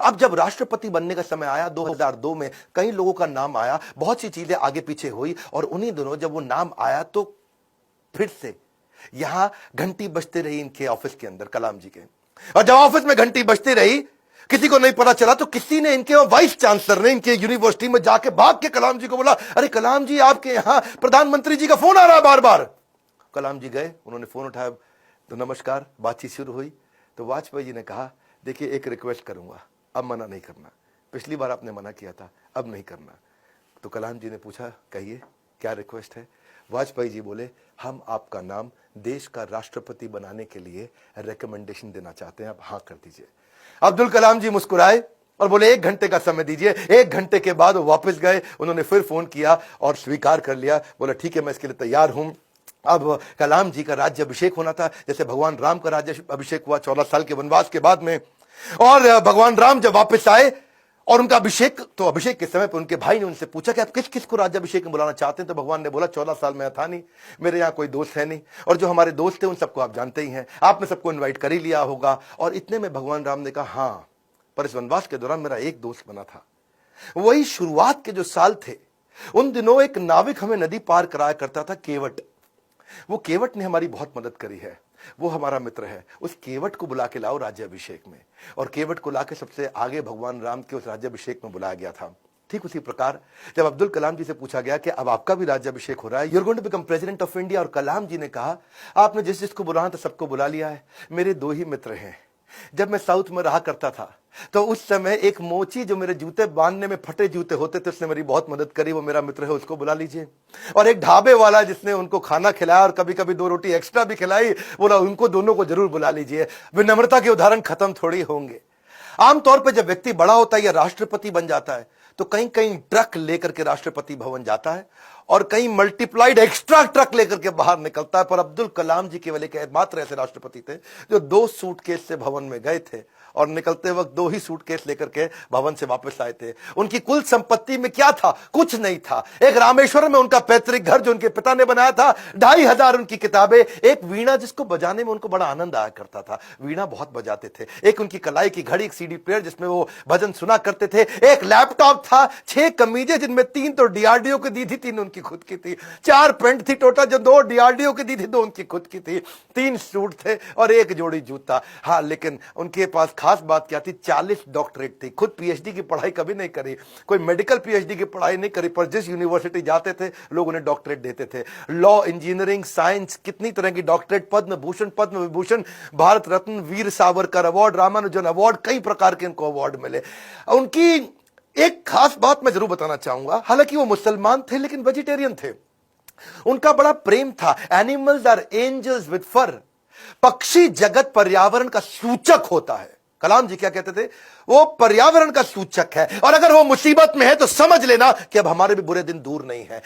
अब जब राष्ट्रपति बनने का समय आया 2002 में, कई लोगों का नाम आया, बहुत सी चीजें आगे पीछे हुई और उन्हीं दिनों जब वो नाम आया तो फिर से यहां घंटी बजती रही इनके ऑफिस के अंदर, कलाम जी के। और जब ऑफिस में घंटी बजती रही, किसी को नहीं पता चला तो किसी ने, इनके वाइस चांसलर ने इनके यूनिवर्सिटी में जाके भाग के कलाम जी को बोला, अरे कलाम जी आपके यहां प्रधानमंत्री जी का फोन आ रहा है बार बार। कलाम जी गए, उन्होंने फोन उठाया तो नमस्कार, बातचीत शुरू हुई। तो वाजपेयी जी ने कहा, देखिए एक रिक्वेस्ट करूंगा, अब मना नहीं करना, पिछली बार आपने मना किया था, अब नहीं करना। तो कलाम जी ने पूछा, कहिए क्या रिक्वेस्ट है। वाजपेयी जी बोले, हम आपका नाम देश का राष्ट्रपति बनाने के लिए रिकमेंडेशन देना चाहते हैं, आप हाँ कर दीजिए। अब्दुल कलाम जी मुस्कुराए और बोले 1 घंटे का समय दीजिए। 1 घंटे के बाद वो वापस गए, उन्होंने फिर फोन किया और स्वीकार कर लिया, बोला ठीक है मैं इसके लिए तैयार हूं। अब कलाम जी का राज्य अभिषेक होना था, जैसे भगवान राम का राज्य अभिषेक हुआ 14 साल के वनवास के बाद में। और भगवान राम जब वापस आए और उनका अभिषेक, तो अभिषेक के समय पर उनके भाई ने उनसे पूछा कि आप किस किस को राज्याभिषेक में बुलाना चाहते हैं। तो भगवान ने बोला, 14 साल में था नहीं, मेरे यहाँ कोई दोस्त है नहीं, और जो हमारे दोस्त थे उन सबको आप जानते ही हैं, आपने सबको इन्वाइट कर ही लिया होगा। और इतने में भगवान राम ने कहा, हाँ पर इस वनवास के दौरान मेरा एक दोस्त बना था। वही शुरुआत के जो साल थे, उन दिनों एक नाविक हमें नदी पार कराया करता था, केवट। वो केवट ने हमारी बहुत मदद करी है, वो हमारा मित्र है, उस केवट को बुला के लाओ राज्याभिषेक में। और केवट को लाके सबसे आगे भगवान राम के उस राज्याभिषेक में बुलाया गया था। ठीक उसी प्रकार जब अब्दुल कलाम जी से पूछा गया कि अब आपका भी राज्याभिषेक हो रहा है, you are going to become president of India, और कलाम जी ने कहा, आपने जिस जिसको बुलाना था सबको बुला लिया है, मेरे 2 ही मित्र हैं। जब मैं साउथ में रहा करता था तो उस समय एक मोची जो मेरे जूते बांधने में फटे जूते होते थे, उसने मेरी बहुत मदद करी, वो मेरा मित्र है, उसको बुला लीजिए। और एक ढाबे वाला जिसने उनको खाना खिलाया और कभी कभी 2 रोटी एक्स्ट्रा भी खिलाई, बोला उनको दोनों को जरूर बुला लीजिए। विनम्रता के उदाहरण खत्म थोड़ी होंगे। आमतौर पर जब व्यक्ति बड़ा होता है या राष्ट्रपति बन जाता है तो कहीं कहीं ट्रक लेकर के राष्ट्रपति भवन जाता है और कहीं मल्टीप्लाइड एक्स्ट्रा ट्रक लेकर के बाहर निकलता है। पर अब्दुल कलाम जी केवल एक मात्र ऐसे राष्ट्रपति थे जो 2 सूटकेस से भवन में गए थे और निकलते वक्त 2 ही सूटकेस लेकर के भवन से वापस आए थे। उनकी कुल संपत्ति में क्या था? कुछ नहीं था। एक रामेश्वरम में उनका पैतृक घर जो उनके पिता ने बनाया था, 2500 उनकी किताबें, एक वीणा जिसको बजाने में उनको बड़ा आनंद आया करता था, वीणा बहुत बजाते थे, एक उनकी कलाई की घड़ी, एक CD प्लेयर जिसमें वो भजन सुना करते थे, एक लैपटॉप था, 6 कमीजें जिनमें 3 तो DRDO की दी थी, 3 उनकी खुद की थी, 4 पेंट थी टोटल, जो 2 DRDO की दी थी, 2 उनकी खुद की थी, 3 सूट थे और 1 जोड़ी जूता। हाँ, लेकिन उनके पास खास बात क्या थी? 40 डॉक्टरेट थी। खुद PhD की पढ़ाई कभी नहीं करी, कोई मेडिकल PhD की पढ़ाई नहीं करी, पर जिस यूनिवर्सिटी जाते थे लोग उन्हें डॉक्टरेट देते थे। लॉ, इंजीनियरिंग, साइंस, कितनी तरह की doctorate, Padma Bhushan, Padma Vibhushan, Bharat Ratna, Veer Savarkar award, Ramanujan award, कई प्रकार के उनको अवार्ड मिले। उनकी एक खास बात मैं जरूर बताना चाहूंगा, हालांकि वो मुसलमान थे लेकिन वेजिटेरियन थे। उनका बड़ा प्रेम था, एनिमल्स आर एंजल्स विद फर। पक्षी जगत पर्यावरण का सूचक होता है। कलाम जी क्या कहते थे? वो पर्यावरण का सूचक है और अगर वो मुसीबत में है तो समझ लेना कि अब हमारे भी बुरे दिन दूर नहीं है।